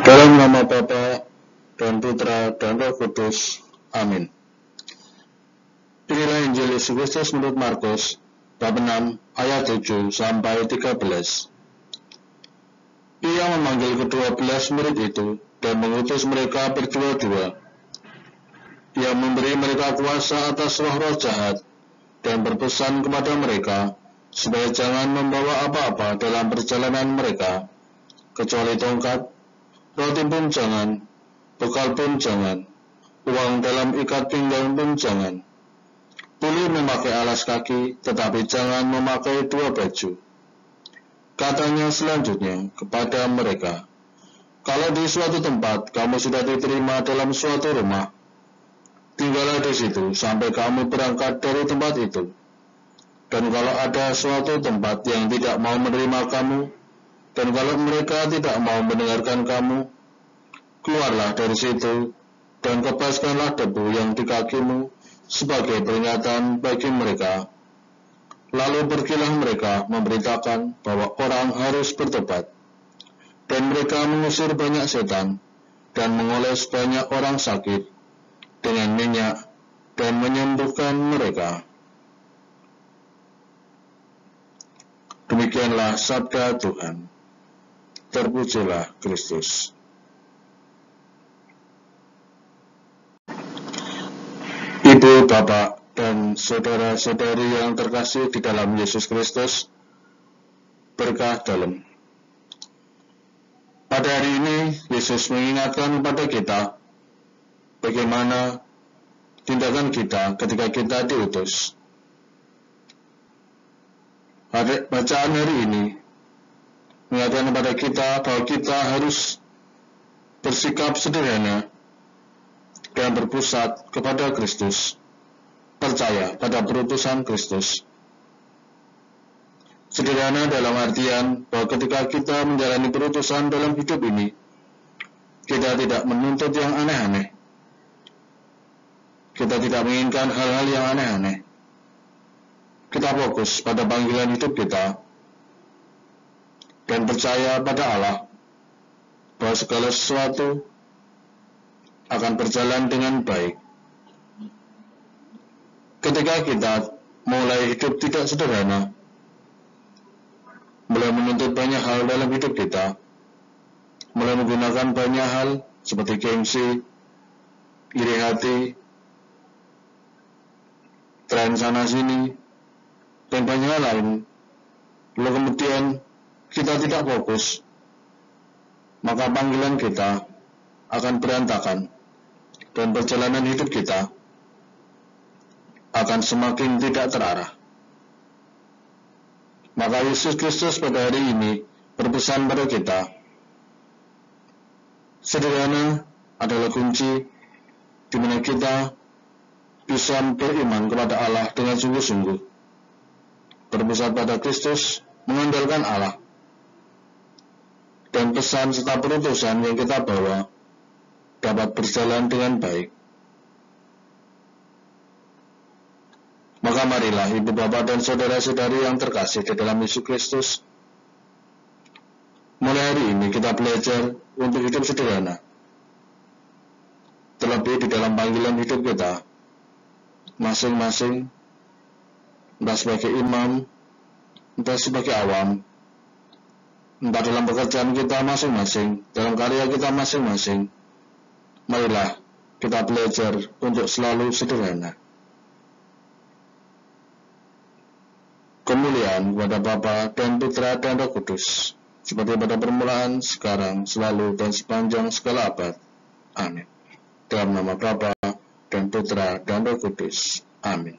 Dalam nama Bapa dan Putra dan Roh Kudus. Amin. Inilah Injil Yesus Kristus menurut Markus bab 6 ayat 7 sampai 13. Ia memanggil ke-12 murid itu dan mengutus mereka berdua-dua. Ia memberi mereka kuasa atas roh-roh jahat dan berpesan kepada mereka supaya jangan membawa apa-apa dalam perjalanan mereka, kecuali tongkat, roti pun jangan, bekal pun jangan, uang dalam ikat pinggang pun jangan. Boleh memakai alas kaki, tetapi jangan memakai 2 baju. Katanya selanjutnya kepada mereka, kalau di suatu tempat kamu sudah diterima dalam suatu rumah, tinggallah di situ sampai kamu berangkat dari tempat itu. Dan kalau ada suatu tempat yang tidak mau menerima kamu, dan kalau mereka tidak mau mendengarkan kamu, keluarlah dari situ dan kebaskanlah debu yang di kakimu sebagai peringatan bagi mereka. Lalu pergilah mereka memberitakan bahwa orang harus bertobat. Dan mereka mengusir banyak setan dan mengoles banyak orang sakit dengan minyak dan menyembuhkan mereka. Demikianlah sabda Tuhan. Terpujilah Kristus. Ibu, Bapak, dan saudara-saudari yang terkasih di dalam Yesus Kristus, berkah dalam. Pada hari ini, Yesus mengingatkan kepada kita bagaimana tindakan kita ketika kita diutus. Bacaan hari ini mengingatkan kepada kita bahwa kita harus bersikap sederhana dan berpusat kepada Kristus, percaya pada perutusan Kristus. Sederhana dalam artian bahwa ketika kita menjalani perutusan dalam hidup ini, kita tidak menuntut yang aneh-aneh. Kita tidak menginginkan hal-hal yang aneh-aneh. Kita fokus pada panggilan hidup kita dan percaya pada Allah bahwa segala sesuatu akan berjalan dengan baik. Ketika kita mulai hidup tidak sederhana, mulai menuntut banyak hal dalam hidup kita, mulai menggunakan banyak hal seperti gengsi, iri hati, tren sana-sini, dan banyak hal lain, lalu kemudian kita tidak fokus, maka panggilan kita akan berantakan, dan perjalanan hidup kita akan semakin tidak terarah. Maka Yesus Kristus pada hari ini berpesan pada kita, sederhana adalah kunci di mana kita bisa beriman kepada Allah dengan sungguh-sungguh, berpusat pada Kristus, mengandalkan Allah, dan pesan serta perutusan yang kita bawa dapat berjalan dengan baik. Maka marilah ibu bapak dan saudara-saudari yang terkasih di dalam Yesus Kristus, mulai hari ini kita belajar untuk hidup sederhana, terlebih di dalam panggilan hidup kita masing-masing, entah sebagai imam, entah sebagai awam, entah dalam pekerjaan kita masing-masing, dalam karya kita masing-masing. Marilah kita belajar untuk selalu sederhana. Kemuliaan kepada Bapa dan Putra dan Roh Kudus, seperti pada permulaan, sekarang, selalu, dan sepanjang segala abad. Amin. Dalam nama Bapa dan Putra dan Roh Kudus. Amin.